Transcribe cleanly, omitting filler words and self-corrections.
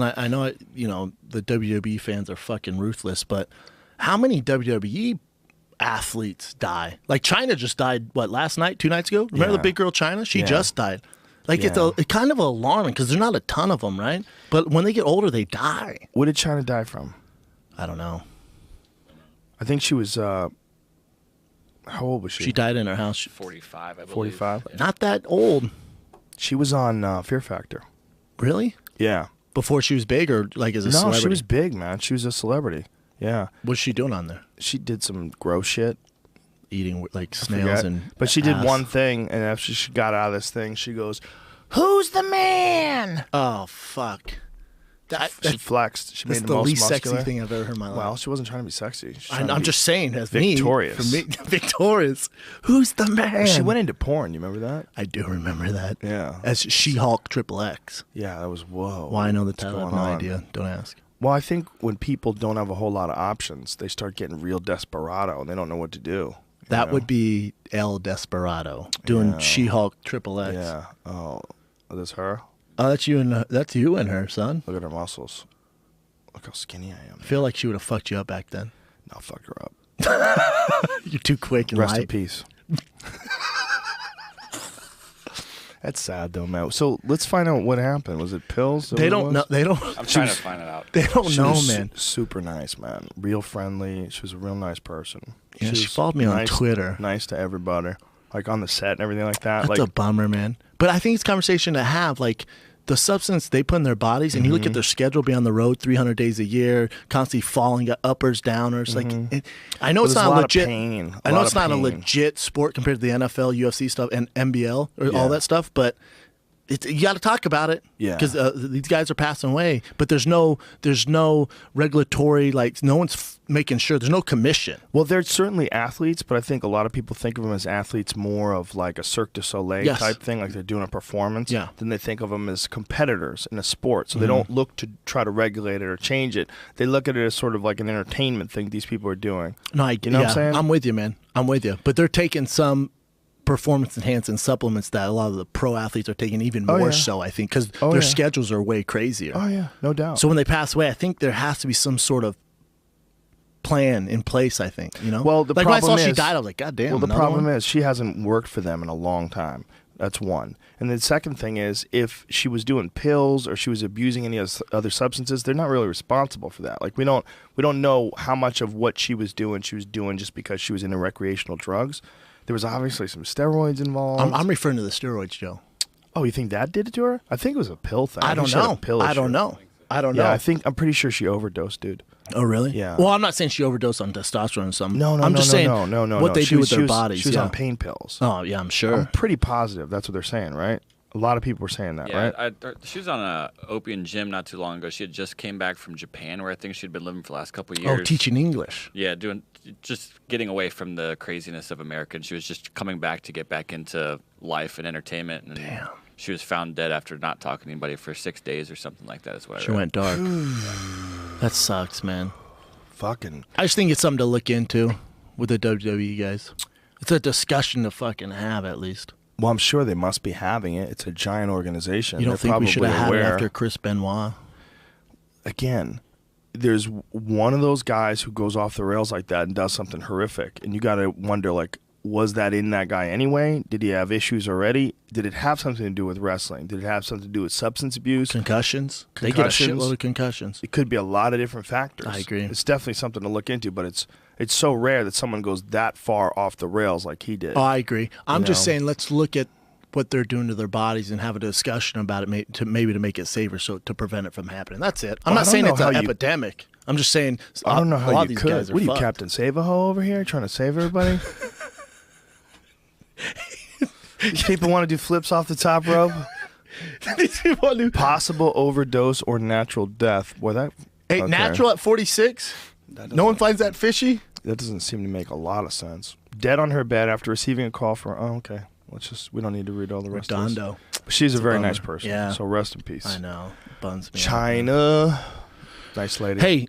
this, and I know you know the WWE fans are fucking ruthless, but how many WWE athletes die? Like China just died. What, last night, 2 nights ago? Remember the big girl China? She just died. Like it's kind of alarming because there's not a ton of them, right? But when they get older, they die. What did China die from? I don't know. I think she was. How old was she? She died in her house. 45, I believe. 45. Not that old. She was on Fear Factor. Really? Yeah. Before she was big, or like as a celebrity? No, she was big, man. She was a celebrity. Yeah. What's she doing on there? She did some gross shit. Eating like snails and But she ass. did one thing, and after she got out of this thing, she goes, "Who's the man?" Oh, fuck. She flexed. She That's made the most least muscular. sexy thing I've ever heard in my life. Well, she wasn't trying to be sexy. She was trying to I'm be just saying, as victorious. me, victorious. Who's the man? She went into porn. You remember that? I do remember that. Yeah. As She-Hulk XXX. Yeah, that was whoa. Why I know the What's title? I have going no on? idea. Don't ask. Well, I think when people don't have a whole lot of options, they start getting real desperado, and they don't know what to do. That would be El Desperado doing She-Hulk XXX. Yeah. Oh, that's her. Oh, that's you and her, son. Look at her muscles. Look how skinny I am. I feel like she would have fucked you up back then. No, fuck her up. You're too quick and Rest in light. peace. That's sad though, man. So let's find out what happened. Was it pills? They don't know. They don't. I'm trying to find it out. They don't She know, was man. Super nice, man. Real friendly. She was a real nice person. Yeah, she was followed me on nice- Twitter. Nice to everybody, like on the set and everything like that. That's like a bummer, man. But I think it's a conversation to have. Like the substance they put in their bodies, and you look at their schedule, be on the road 300 days a year, constantly falling uppers, downers. Like I know it's there's not a lot of legit. pain. I A know lot it's of not a pain. legit sport compared to the NFL, UFC stuff, and NBL or all that stuff, but. You got to talk about it, Yeah. Because these guys are passing away, but there's no regulatory, like no one's making sure. There's no commission. Well, they're certainly athletes, but I think a lot of people think of them as athletes more of like a Cirque du Soleil Yes. type thing, like they're doing a performance. Yeah. Then they think of them as competitors in a sport, so they don't look to try to regulate it or change it. They look at it as sort of like an entertainment thing these people are doing. No, You know what I'm saying? I'm with you, man. I'm with you. But they're taking some performance enhancing supplements that a lot of the pro athletes are taking even more so, I think, because their schedules are way crazier. Oh yeah, no doubt. So when they pass away, I think there has to be some sort of plan in place, I think, you know? Well, the like when I problem saw she is- died, I was like, God damn, well, the another problem one? is she hasn't worked for them in a long time. That's one. And the second thing is, if she was doing pills or she was abusing any other substances, they're not really responsible for that. Like we don't know how much of what she was doing just because she was into recreational drugs. There was obviously some steroids involved. I'm referring to the steroids, Joe. Oh, you think that did it to her? I think it was a pill thing. I don't think she had a know. pill I issue. don't know. I don't Yeah, know. I'm pretty sure she overdosed, dude. Oh, really? Yeah. Well, I'm not saying she overdosed on testosterone or something. No, I'm just saying no. what they She do was- with their she was- bodies. She was yeah. on pain pills. Oh, yeah, I'm sure. I'm pretty positive that's what they're saying, right? A lot of people were saying that, Yeah, right? she was on a opium gym not too long ago. She had just came back from Japan, where I think she'd been living for the last couple of years. Oh, teaching English. Yeah, just getting away from the craziness of America. And she was just coming back to get back into life and entertainment. And Damn. she was found dead after not talking to anybody for 6 days or something like that. Is what I She read. went dark. That sucks, man. Fucking. I just think it's something to look into with the WWE guys. It's a discussion to fucking have, at least. Well, I'm sure they must be having it. It's a giant organization. You don't They're think we should probably have had it aware. after Chris Benoit? Again, there's one of those guys who goes off the rails like that and does something horrific, and you got to wonder, like, was that in that guy anyway? Did he have issues already? Did it have something to do with wrestling? Did it have something to do with substance abuse? Concussions? They get a shitload of concussions. It could be a lot of different factors. I agree. It's definitely something to look into, but it's so rare that someone goes that far off the rails like he did. Oh, I agree. I'm just know? saying, let's look at what they're doing to their bodies and have a discussion about it, to make it safer, so to prevent it from happening. That's it. I'm Well, not I saying don't it's know an how you- epidemic. I'm just saying I don't know a lot how of you these could. guys are What are you, fucked. Captain Save-A-Ho over here, trying to save everybody? These people want to do flips off the top rope. These people do- Possible overdose or natural death. Boy, that Hey, okay. natural at 46? No one finds that fishy? That doesn't seem to make a lot of sense. Dead on her bed after receiving a call for. Oh, okay. We don't need to read all the rest of Redondo. this. But she's a very bummer. nice person. Yeah. So rest in peace. I know. Buns me out. China. Nice lady. Hey,